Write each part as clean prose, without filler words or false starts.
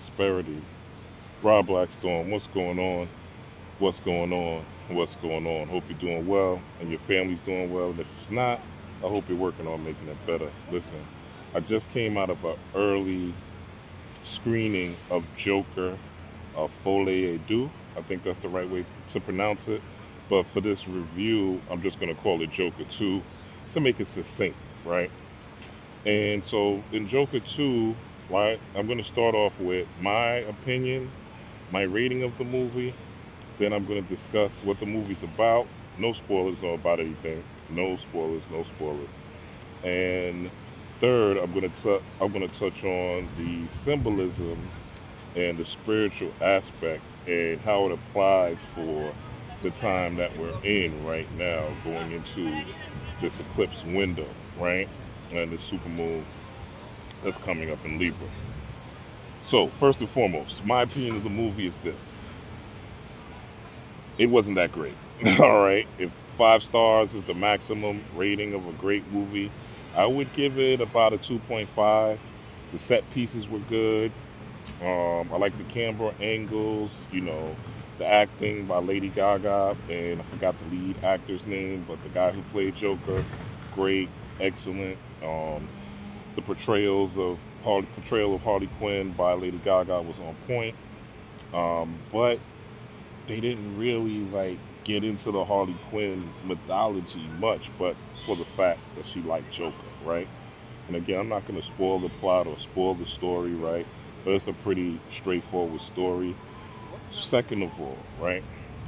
prosperity. Rob Blackstorm, what's going on? What's going on? What's going on? Hope you're doing well and your family's doing well. And if it's not, I hope you're working on making it better. Listen, I just came out of an early screening of Joker, Folie, Deux. I think that's the right way to pronounce it. But for this review, I'm just going to call it Joker 2 to make it succinct, right? And so in Joker 2, right, I'm going to start off with my opinion, my rating of the movie. Then I'm going to discuss what the movie's about. No spoilers or about anything. No spoilers, no spoilers. And third, I'm going to touch on the symbolism and the spiritual aspect and how it applies for the time that we're in right now, going into this eclipse window, right? And the supermoon that's coming up in Libra. So, first and foremost, my opinion of the movie is this. It wasn't that great. All right. If 5 stars is the maximum rating of a great movie, I would give it about a 2.5. The set pieces were good. I like the camera angles, the acting by Lady Gaga, and I forgot the lead actor's name, but the guy who played Joker, great, excellent. The portrayal of Harley Quinn by Lady Gaga was on point. But they didn't really get into the Harley Quinn mythology much, but for the fact that she liked Joker, right? And again, I'm not going to spoil the plot or spoil the story, right? But it's a pretty straightforward story. Second of all, right,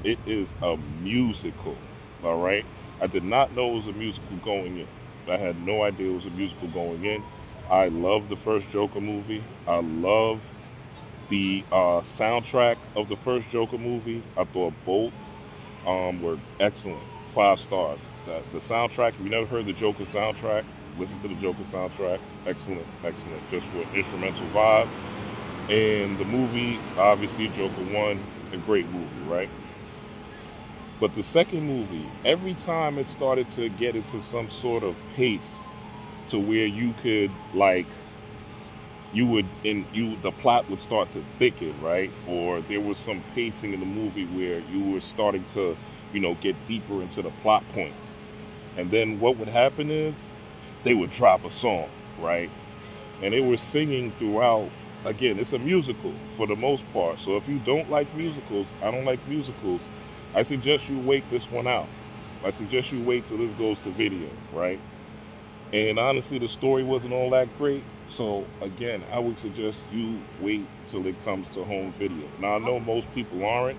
it is a musical, all right? I did not know it was a musical going in. I had no idea it was a musical going in. I love the first Joker movie. I love the soundtrack of the first Joker movie. I thought both were excellent. 5 stars. The soundtrack, if you never heard the Joker soundtrack, listen to the Joker soundtrack. Excellent, excellent. Just for an instrumental vibe. And the movie, obviously, Joker 1, a great movie, right? But the second movie, every time it started to get into some sort of pace to where you could the plot would start to thicken, right? Or there was some pacing in the movie where you were starting to, get deeper into the plot points. And then what would happen is they would drop a song, right? And they were singing throughout. Again, it's a musical for the most part. So if you don't like musicals, I don't like musicals, I suggest you wait this one out. I suggest you wait till this goes to video, right? And honestly, the story wasn't all that great. So again, I would suggest you wait till it comes to home video. Now I know most people aren't,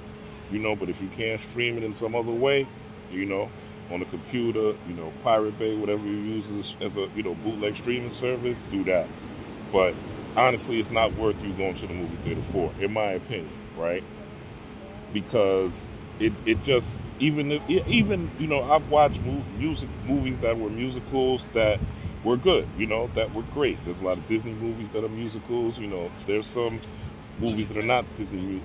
but if you can't stream it in some other way, on a computer, Pirate Bay, whatever you use as a bootleg streaming service, do that. But honestly, it's not worth you going to the movie theater for, in my opinion, right? Because it just I've watched movies that were musicals that were good, that were great. There's a lot of Disney movies that are musicals. There's some movies that are not Disney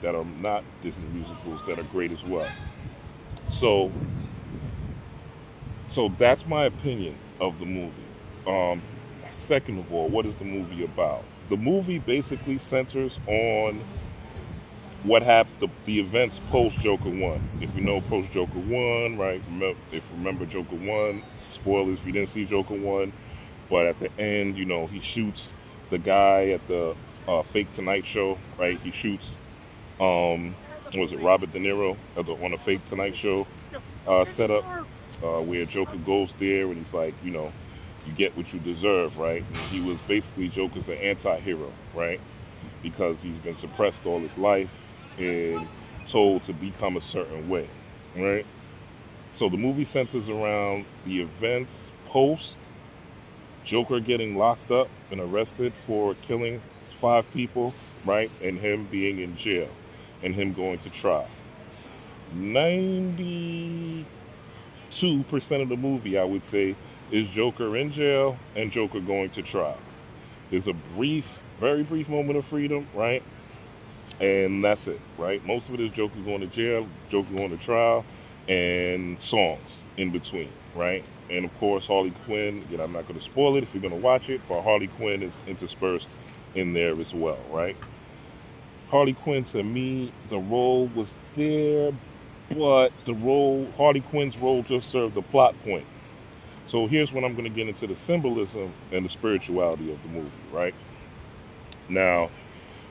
that are not Disney musicals that are great as well. So that's my opinion of the movie. Second of all, what is the movie about? The movie basically centers on what happened, the events post Joker 1. If you know post Joker 1, right? Remember Joker 1, spoilers if you didn't see Joker 1, but at the end, he shoots the guy at the fake Tonight Show, right? He shoots, was it Robert De Niro on a fake Tonight Show setup, where Joker goes there and he's like, you get what you deserve, right? And he was basically Joker's an anti-hero, right? Because he's been suppressed all his life and told to become a certain way, right? So the movie centers around the events post Joker getting locked up and arrested for killing 5 people, right? And him being in jail and him going to trial. 92% of the movie, I would say, is Joker in jail and Joker going to trial. There's a very brief moment of freedom, right? And that's it, right? Most of it is Joker going to jail, Joker going to trial, and songs in between, right? And of course, Harley Quinn, again, I'm not going to spoil it if you're going to watch it, but Harley Quinn is interspersed in there as well, right? Harley Quinn, to me, the role was there, but Harley Quinn's role just served the plot point. So here's when I'm going to get into the symbolism and the spirituality of the movie, right? Now,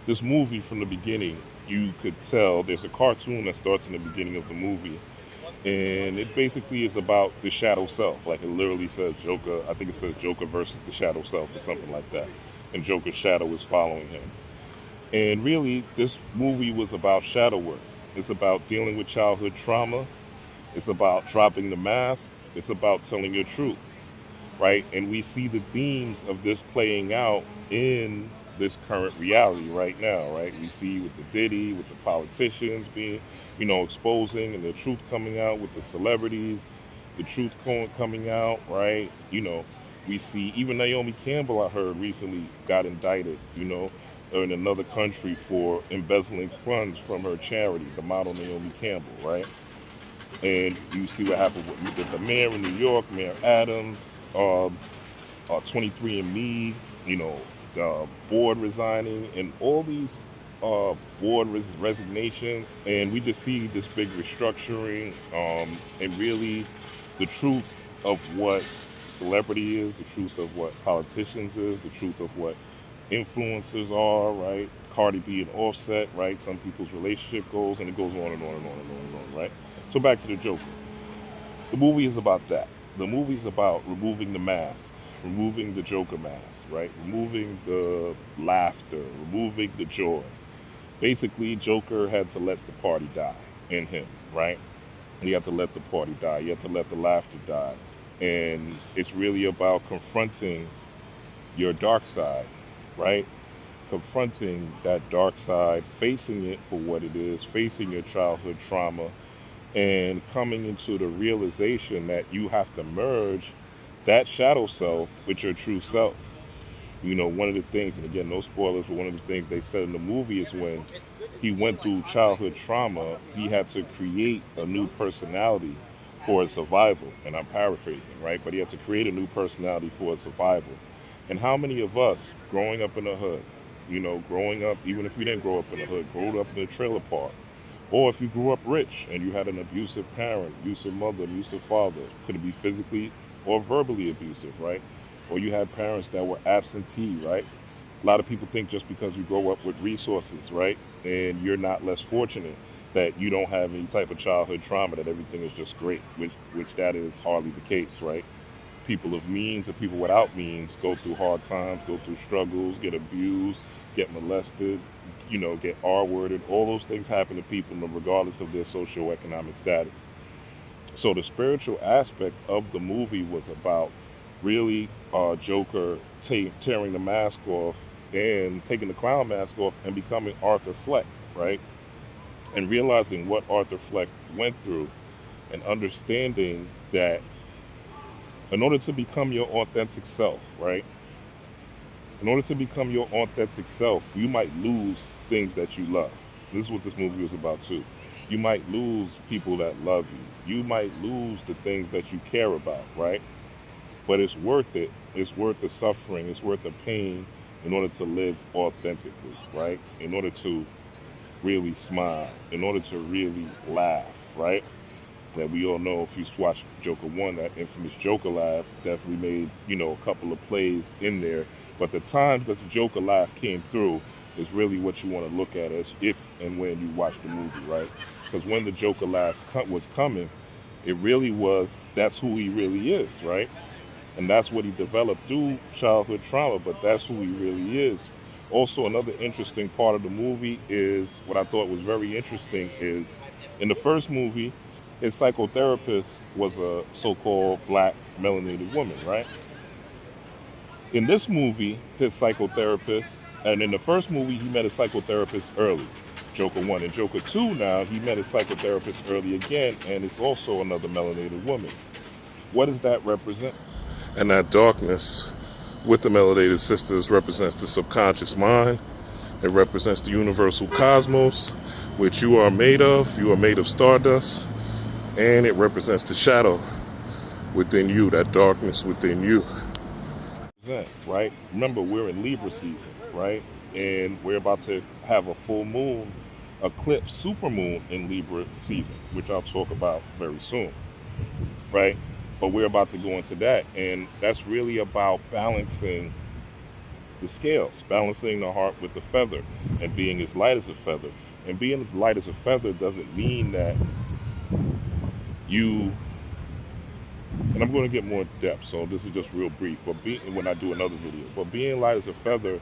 this movie from the beginning, you could tell there's a cartoon that starts in the beginning of the movie, and it basically is about the shadow self. Like, it literally says Joker, I think it says Joker versus the shadow self or something like that. And Joker's shadow is following him. And really, this movie was about shadow work. It's about dealing with childhood trauma. It's about dropping the mask. It's about telling your truth, right? And we see the themes of this playing out in this current reality right now, right? We see with the Diddy, with the politicians being, exposing, and the truth coming out with the celebrities, the truth coming out, right? We see even Naomi Campbell, I heard recently, got indicted, in another country for embezzling funds from her charity, the model Naomi Campbell, right? And you see what happened with the mayor in New York, Mayor Adams, 23andMe, the board resigning, and all these board resignations. And we just see this big restructuring, and really the truth of what celebrity is, the truth of what politicians is, the truth of what influencers are, right? Cardi B and Offset, right? Some people's relationship goals, and it goes on and on and on and on and on, right? So back to the Joker. The movie is about that. The movie is about removing the mask, removing the Joker mask, right? Removing the laughter, removing the joy. Basically, Joker had to let the party die in him, right? He had to let the party die. He had to let the laughter die. And it's really about confronting your dark side, right? Confronting that dark side, facing it for what it is, facing your childhood trauma, and coming into the realization that you have to merge that shadow self with your true self. One of the things, and again, no spoilers, but one of the things they said in the movie is when he went through childhood trauma, he had to create a new personality for his survival. And I'm paraphrasing, right? But he had to create a new personality for his survival. And how many of us, growing up in the hood, growing up, even if we didn't grow up in the hood, grew up in a trailer park, or if you grew up rich and you had an abusive parent, abusive mother, abusive father, could it be physically or verbally abusive, right? Or you had parents that were absentee, right? A lot of people think just because you grow up with resources, right, and you're not less fortunate, that you don't have any type of childhood trauma, that everything is just great, which that is hardly the case, right? People of means and people without means go through hard times, go through struggles, get abused, get molested, get R-worded. All those things happen to people regardless of their socioeconomic status. So the spiritual aspect of the movie was about really Joker tearing the mask off and taking the clown mask off and becoming Arthur Fleck, right? And realizing what Arthur Fleck went through and understanding that in order to become your authentic self, right? In order to become your authentic self, you might lose things that you love. This is what this movie was about too. You might lose people that love you. You might lose the things that you care about, right? But it's worth it. It's worth the suffering. It's worth the pain in order to live authentically, right? In order to really smile, in order to really laugh, right? That we all know, if you watch Joker 1, that infamous Joker laugh definitely made, a couple of plays in there. But the times that the Joker laugh came through is really what you want to look at as if and when you watch the movie, right? Because when the Joker laugh was coming, it really was, that's who he really is, right? And that's what he developed through childhood trauma, but that's who he really is. Also, another interesting part of the movie is, what I thought was very interesting is, in the first movie, his psychotherapist was a so-called black melanated woman, right? In this movie, his psychotherapist, and in the first movie, he met a psychotherapist early, Joker 1. In Joker 2 now, he met a psychotherapist early again, and it's also another melanated woman. What does that represent? And that darkness with the melanated sisters represents the subconscious mind. It represents the universal cosmos, which you are made of. You are made of stardust. And it represents the shadow within you, that darkness within you. Right? Remember, we're in Libra season, right? And we're about to have a full moon eclipse, super moon in Libra season, which I'll talk about very soon, right? But we're about to go into that, and that's really about balancing the scales, balancing the heart with the feather, and being as light as a feather. And being as light as a feather doesn't mean that you, and I'm going to get more depth, so this is just real brief, but when I do another video, but being light as a feather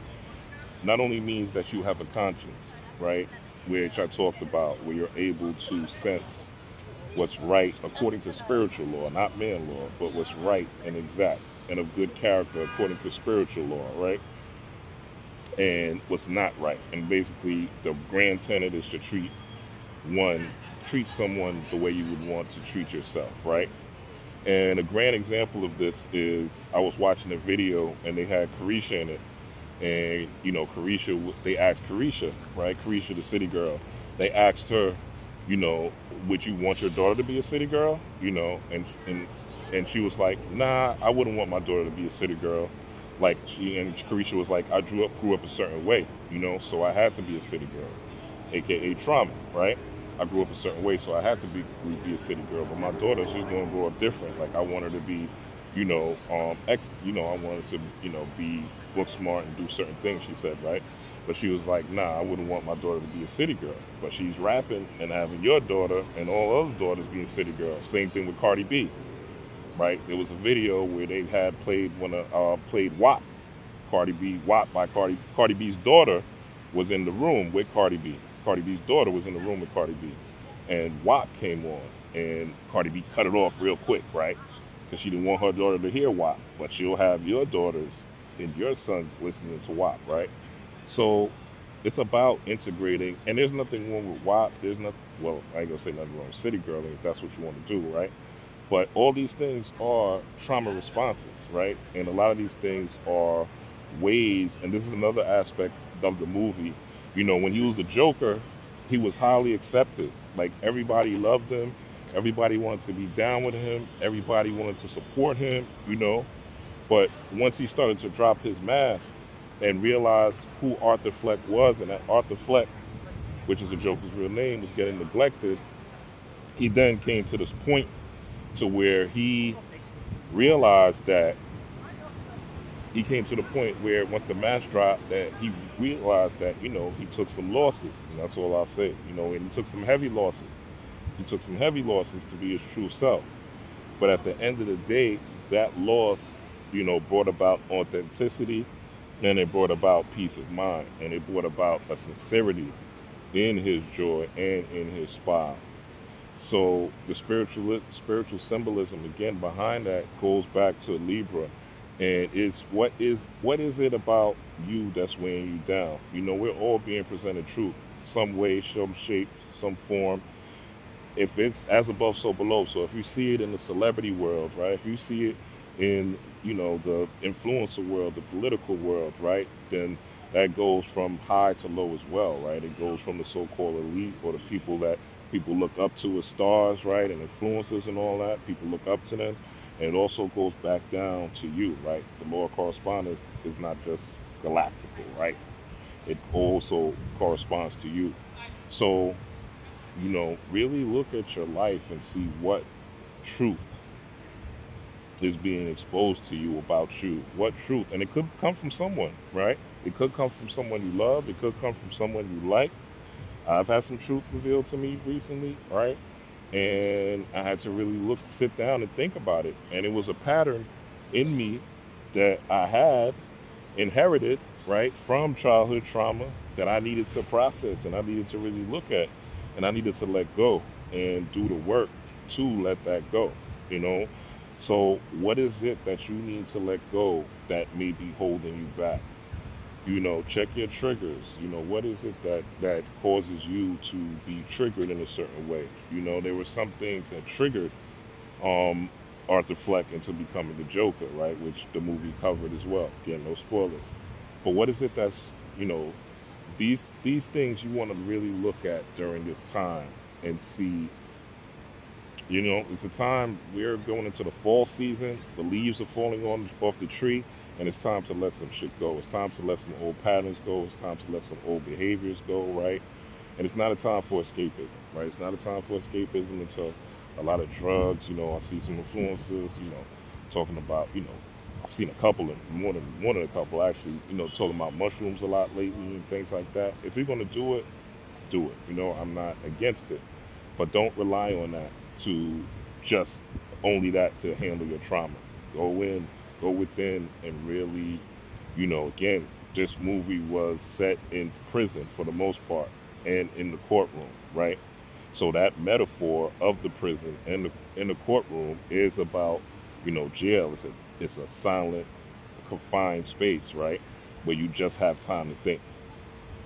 not only means that you have a conscience, right, which I talked about, where you're able to sense what's right according to spiritual law, not man law, but what's right and exact and of good character according to spiritual law, right? And what's not right. And basically, the grand tenet is to treat someone the way you would want to treat yourself, right? And a grand example of this is I was watching a video and they had Carisha in it. And, Carisha, they asked Carisha, right? Carisha, the city girl. They asked her, would you want your daughter to be a city girl? And she was like, nah, I wouldn't want my daughter to be a city girl. Like and Carisha was like, I grew up a certain way, so I had to be a city girl, aka trauma, right? I grew up a certain way, so I had to be a city girl. But my daughter, she's going to grow up different. Like I want her to be, I wanted to, be book smart and do certain things. She said, right? But she was like, nah, I wouldn't want my daughter to be a city girl. But she's rapping and having your daughter and all other daughters being city girls. Same thing with Cardi B, right? There was a video where they had played played WAP, Cardi B, WAP by Cardi B's daughter was in the room with Cardi B. Cardi B's daughter was in the room with Cardi B, and WAP came on, and Cardi B cut it off real quick, right? Because she didn't want her daughter to hear WAP, but she'll have your daughters and your sons listening to WAP, right? So it's about integrating, and there's nothing wrong with WAP. There's nothing, well, I ain't gonna say nothing wrong with city girling if that's what you want to do, right? But all these things are trauma responses, right? And a lot of these things are ways, and this is another aspect of the movie. When he was the Joker, he was highly accepted. Like everybody loved him. Everybody wanted to be down with him. Everybody wanted to support him, But once he started to drop his mask and realize who Arthur Fleck was, and that Arthur Fleck, which is the Joker's real name, was getting neglected, he then came to this point to where he realized that he came to the point where once the mask dropped, that he realized that, he took some losses. And that's all I'll say, and he took some heavy losses. He took some heavy losses to be his true self. But at the end of the day, that loss, brought about authenticity, and it brought about peace of mind, and it brought about a sincerity in his joy and in his smile. So the spiritual symbolism again behind that goes back to Libra, and it's what is it about you that's weighing you down? We're all being presented truth, some way, some shape, some form. If it's as above, so below. So if you see it in the celebrity world, right? If you see it in the influencer world, the political world, right? Then that goes from high to low as well, right? It goes from the so-called elite, or the people that people look up to as stars, right? And influencers and all that. People look up to them. And it also goes back down to you, right? The law of correspondence is not just galactical, right? It also corresponds to you. So, really look at your life and see what truth is being exposed to you about you. What truth? And it could come from someone, right? It could come from someone you love. It could come from someone you like. I've had some truth revealed to me recently, right? And I had to really sit down and think about it. And it was a pattern in me that I had inherited, right, from childhood trauma that I needed to process, and I needed to really look at, and I needed to let go and do the work to let that go, So what is it that you need to let go that may be holding you back? Check your triggers. What is it that causes you to be triggered in a certain way? There were some things that triggered Arthur Fleck into becoming the Joker, right? Which the movie covered as well. Again, no spoilers. But what is it that's, these things you want to really look at during this time and see, it's a time we're going into the fall season. The leaves are falling off the tree. And it's time to let some shit go. It's time to let some old patterns go. It's time to let some old behaviors go, right? And it's not a time for escapism, right? It's not a time for escapism until a lot of drugs. You know, I see some influencers, you know, talking about, you know, I've seen a couple, and more than one of a couple actually, you know, talking about mushrooms a lot lately and things like that. If you're going to do it, do it. You know, I'm not against it. But don't rely on that to just only that to handle your trauma. Go within and really, you know, again, this movie was set in prison for the most part and in the courtroom, right? So that metaphor of the prison and in the courtroom is about, you know, jail. It's a silent, confined space, right? Where you just have time to think.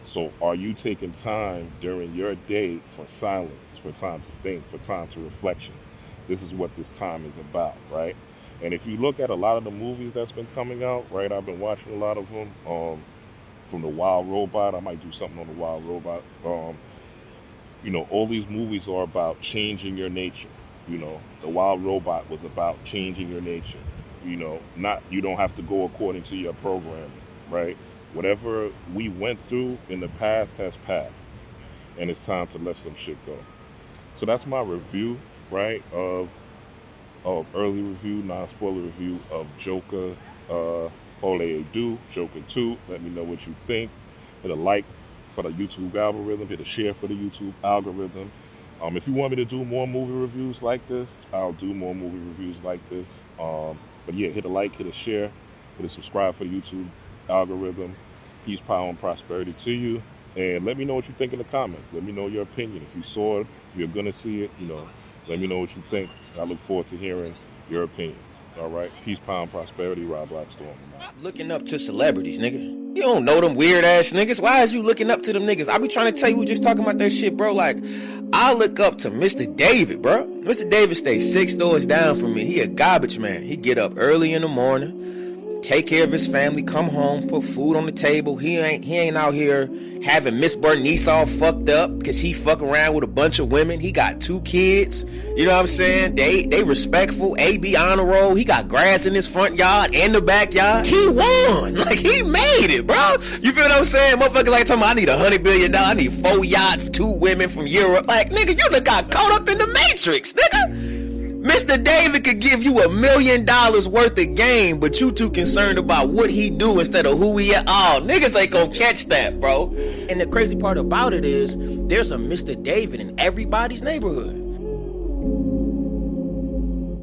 So are you taking time during your day for silence, for time to think, for time to reflection? This is what this time is about, right? And if you look at a lot of the movies that's been coming out, right, I've been watching a lot of them, from The Wild Robot. I might do something on The Wild Robot. You know, all these movies are about changing your nature. You know, The Wild Robot was about changing your nature. You know, you don't have to go according to your programming, right? Whatever we went through in the past has passed, and it's time to let some shit go. So that's my review, right, of early review, non-spoiler review of Joker, Folie, Deux, Joker 2. Let me know what you think. Hit a like for the YouTube algorithm. Hit a share for the YouTube algorithm. If you want me to do more movie reviews like this, I'll do more movie reviews like this. But yeah, hit a like, hit a share, hit a subscribe for the YouTube algorithm. Peace, power, and prosperity to you. And let me know what you think in the comments. Let me know your opinion. If you saw it, if you're going to see it, you know, let me know what you think. I look forward to hearing your opinions. All right? Peace, power, and prosperity. Rob Blackstorm. Looking up to celebrities, nigga. You don't know them weird ass niggas. Why is you looking up to them niggas? I be trying to tell you, we just talking about that shit, bro. Like, I look up to Mr. David, bro. Mr. David stays 6 doors down from me. He a garbage man. He get up early in the morning, take care of his family, come home, put food on the table. He ain't out here having Miss Bernice all fucked up because he fuck around with a bunch of women. He got 2 kids. You know what I'm saying? They respectful. AB honor roll. He got grass in his front yard and the backyard. He won. Like, he made it, bro. You feel what I'm saying? Motherfuckers like talking about, I need $100 billion. I need 4 yachts, 2 women from Europe. Like, nigga, you done got caught up in the Matrix, nigga. Mr. David could give you $1 million worth of game, but you too concerned about what he do instead of who he is. Oh, niggas ain't gonna catch that, bro. And the crazy part about it is, there's a Mr. David in everybody's neighborhood.